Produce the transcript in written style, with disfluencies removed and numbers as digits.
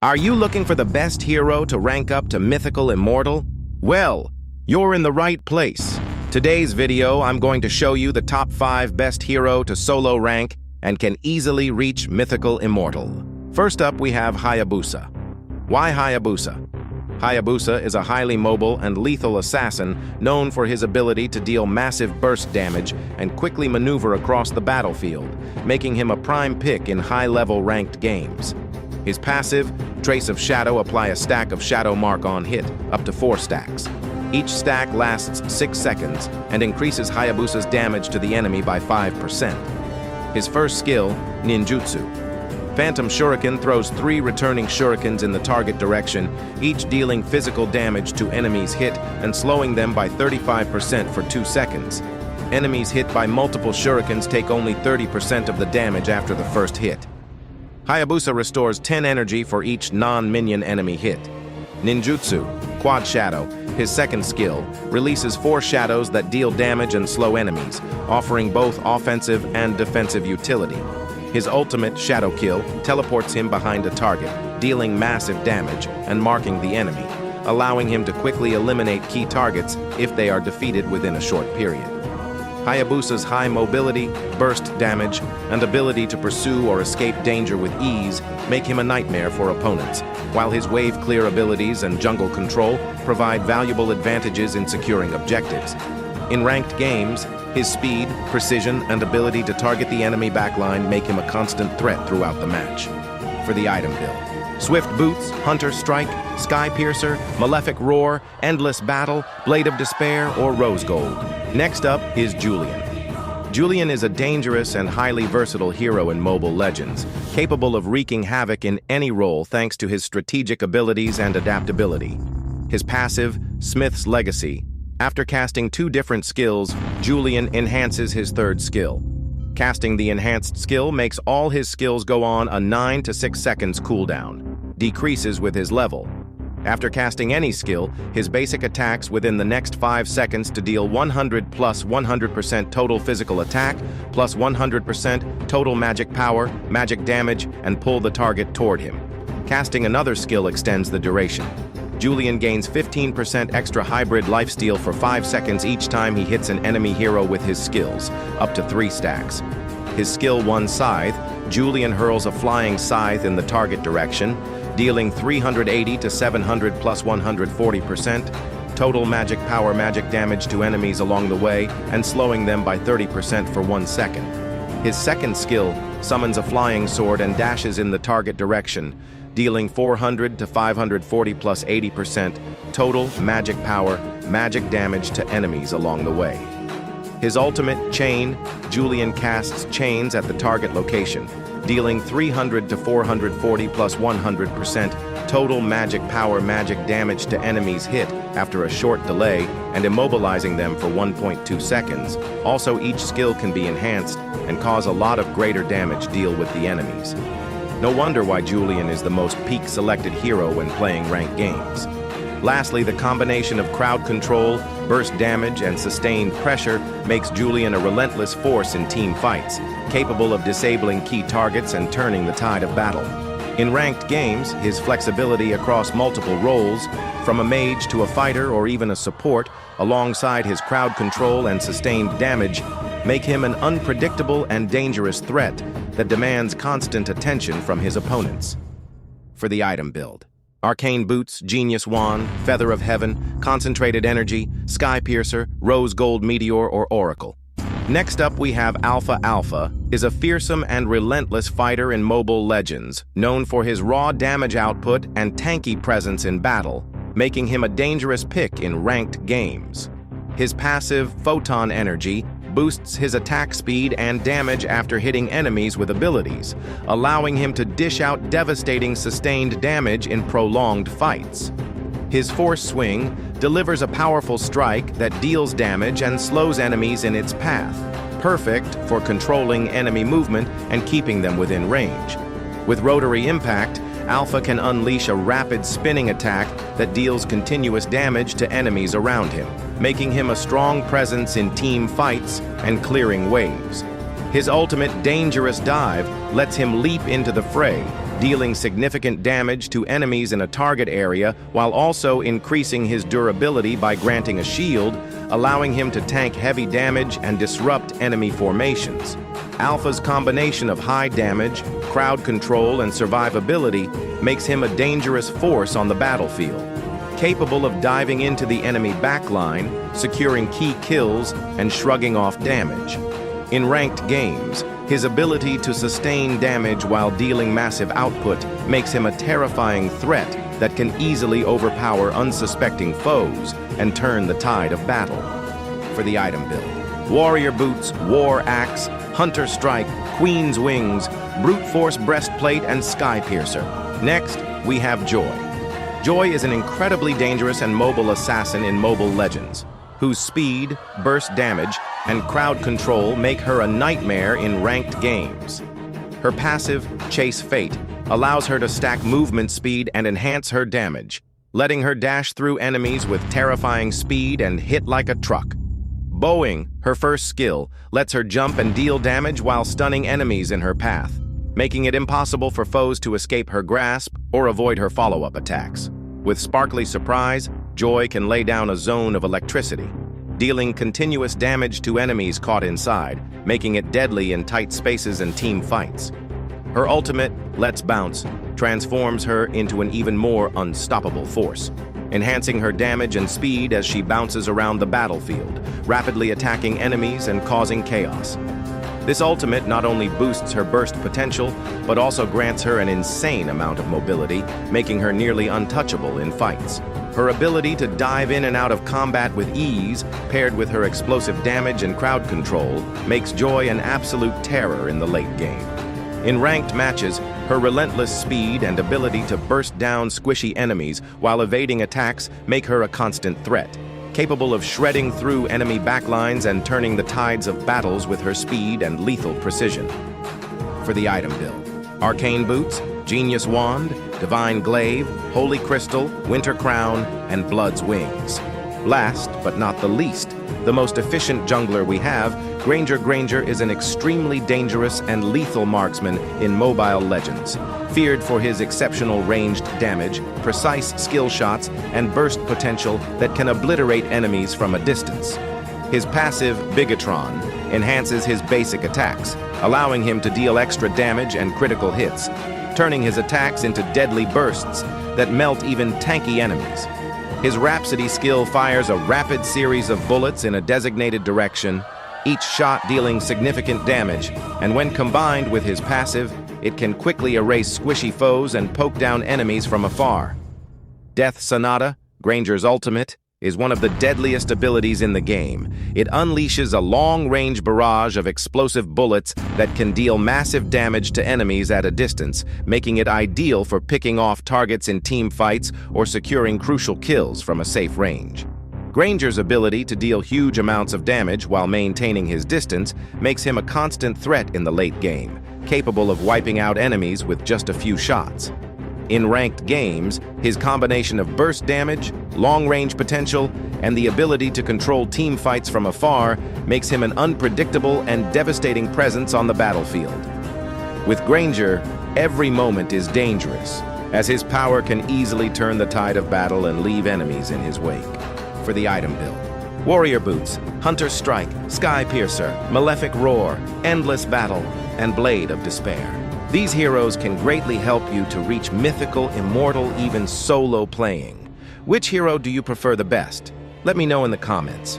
Are you looking for the best hero to rank up to Mythical Immortal? Well, you're in the right place. Today's video, I'm going to show you the top 5 best hero to solo rank and can easily reach Mythical Immortal. First up, we have Hayabusa. Why Hayabusa? Hayabusa is a highly mobile and lethal assassin known for his ability to deal massive burst damage and quickly maneuver across the battlefield, making him a prime pick in high-level ranked games. His passive, Trace of Shadow, apply a stack of Shadow Mark on hit, up to 4 stacks. Each stack lasts 6 seconds and increases Hayabusa's damage to the enemy by 5%. His first skill, Ninjutsu. Phantom Shuriken throws 3 returning shurikens in the target direction, each dealing physical damage to enemies hit and slowing them by 35% for 2 seconds. Enemies hit by multiple shurikens take only 30% of the damage after the first hit. Hayabusa restores 10 energy for each non-minion enemy hit. Ninjutsu, Quad Shadow, his second skill, releases 4 shadows that deal damage and slow enemies, offering both offensive and defensive utility. His ultimate, Shadow Kill, teleports him behind a target, dealing massive damage and marking the enemy, allowing him to quickly eliminate key targets if they are defeated within a short period. Hayabusa's high mobility, burst damage, and ability to pursue or escape danger with ease make him a nightmare for opponents, while his wave clear abilities and jungle control provide valuable advantages in securing objectives. In ranked games, his speed, precision, and ability to target the enemy backline make him a constant threat throughout the match. For the item build: Swift Boots, Hunter Strike, Sky Piercer, Malefic Roar, Endless Battle, Blade of Despair, or Rose Gold. Next up is Julian. Julian is a dangerous and highly versatile hero in Mobile Legends, capable of wreaking havoc in any role thanks to his strategic abilities and adaptability. His passive, Smith's Legacy. After casting 2 different skills, Julian enhances his third skill. Casting the enhanced skill makes all his skills go on a 9 to 6 seconds cooldown, decreases with his level. After casting any skill, his basic attacks within the next 5 seconds to deal 100 plus 100% total physical attack, plus 100% total magic power, magic damage, and pull the target toward him. Casting another skill extends the duration. Julian gains 15% extra hybrid lifesteal for 5 seconds each time he hits an enemy hero with his skills, up to 3 stacks. His skill 1 Scythe, Julian hurls a flying scythe in the target direction, dealing 380 to 700 plus 140% total magic power magic damage to enemies along the way and slowing them by 30% for 1 second. His second skill summons a flying sword and dashes in the target direction, dealing 400 to 540 plus 80% total magic power magic damage to enemies along the way. His ultimate, Chain, Julian casts chains at the target location, dealing 300 to 440 plus 100% total magic power magic damage to enemies hit after a short delay and immobilizing them for 1.2 seconds. Also, each skill can be enhanced and cause a lot of greater damage deal with the enemies. No wonder why Julian is the most peak-selected hero when playing ranked games. Lastly, the combination of crowd control, burst damage, and sustained pressure makes Julian a relentless force in team fights, capable of disabling key targets and turning the tide of battle. In ranked games, his flexibility across multiple roles, from a mage to a fighter or even a support, alongside his crowd control and sustained damage, make him an unpredictable and dangerous threat that demands constant attention from his opponents. For the item build: Arcane Boots, Genius Wand, Feather of Heaven, Concentrated Energy, Sky Piercer, Rose Gold Meteor, or Oracle. Next up, we have Alpha. Alpha is a fearsome and relentless fighter in Mobile Legends, known for his raw damage output and tanky presence in battle, making him a dangerous pick in ranked games. His passive, Photon Energy, boosts his attack speed and damage after hitting enemies with abilities, allowing him to dish out devastating sustained damage in prolonged fights. His Force Swing delivers a powerful strike that deals damage and slows enemies in its path, perfect for controlling enemy movement and keeping them within range. With Rotary Impact, Alpha can unleash a rapid spinning attack that deals continuous damage to enemies around him, making him a strong presence in team fights and clearing waves. His ultimate Dangerous Dive lets him leap into the fray, dealing significant damage to enemies in a target area while also increasing his durability by granting a shield, allowing him to tank heavy damage and disrupt enemy formations. Alpha's combination of high damage, crowd control, and survivability makes him a dangerous force on the battlefield, capable of diving into the enemy backline, securing key kills, and shrugging off damage. In ranked games, his ability to sustain damage while dealing massive output makes him a terrifying threat that can easily overpower unsuspecting foes and turn the tide of battle. For the item build: Warrior Boots, War Axe, Hunter Strike, Queen's Wings, Brute Force Breastplate, and Sky Piercer. Next, we have Joy. Joy is an incredibly dangerous and mobile assassin in Mobile Legends, whose speed, burst damage, and crowd control make her a nightmare in ranked games. Her passive, Chase Fate, allows her to stack movement speed and enhance her damage, letting her dash through enemies with terrifying speed and hit like a truck. Bowing, her first skill, lets her jump and deal damage while stunning enemies in her path, making it impossible for foes to escape her grasp or avoid her follow-up attacks. With Sparkly Surprise, Joy can lay down a zone of electricity, dealing continuous damage to enemies caught inside, making it deadly in tight spaces and team fights. Her ultimate, Let's Bounce, transforms her into an even more unstoppable force, enhancing her damage and speed as she bounces around the battlefield, rapidly attacking enemies and causing chaos. This ultimate not only boosts her burst potential, but also grants her an insane amount of mobility, making her nearly untouchable in fights. Her ability to dive in and out of combat with ease, paired with her explosive damage and crowd control, makes Joy an absolute terror in the late game. In ranked matches, her relentless speed and ability to burst down squishy enemies while evading attacks make her a constant threat, capable of shredding through enemy backlines and turning the tides of battles with her speed and lethal precision. For the item build: Arcane Boots, Genius Wand, Divine Glaive, Holy Crystal, Winter Crown, and Blood's Wings. Last but not the least, the most efficient jungler we have, Granger is an extremely dangerous and lethal marksman in Mobile Legends, feared for his exceptional ranged damage, precise skill shots, and burst potential that can obliterate enemies from a distance. His passive, Bigatron, enhances his basic attacks, allowing him to deal extra damage and critical hits, turning his attacks into deadly bursts that melt even tanky enemies. His Rhapsody skill fires a rapid series of bullets in a designated direction, each shot dealing significant damage, and when combined with his passive, it can quickly erase squishy foes and poke down enemies from afar. Death Sonata, Granger's ultimate, is one of the deadliest abilities in the game. It unleashes a long-range barrage of explosive bullets that can deal massive damage to enemies at a distance, making it ideal for picking off targets in team fights or securing crucial kills from a safe range. Granger's ability to deal huge amounts of damage while maintaining his distance makes him a constant threat in the late game, capable of wiping out enemies with just a few shots. In ranked games, his combination of burst damage, long-range potential, and the ability to control team fights from afar makes him an unpredictable and devastating presence on the battlefield. With Granger, every moment is dangerous, as his power can easily turn the tide of battle and leave enemies in his wake. For the item build: Warrior Boots, Hunter Strike, Sky Piercer, Malefic Roar, Endless Battle, and Blade of Despair. These heroes can greatly help you to reach mythical, immortal, even solo playing. Which hero do you prefer the best? Let me know in the comments.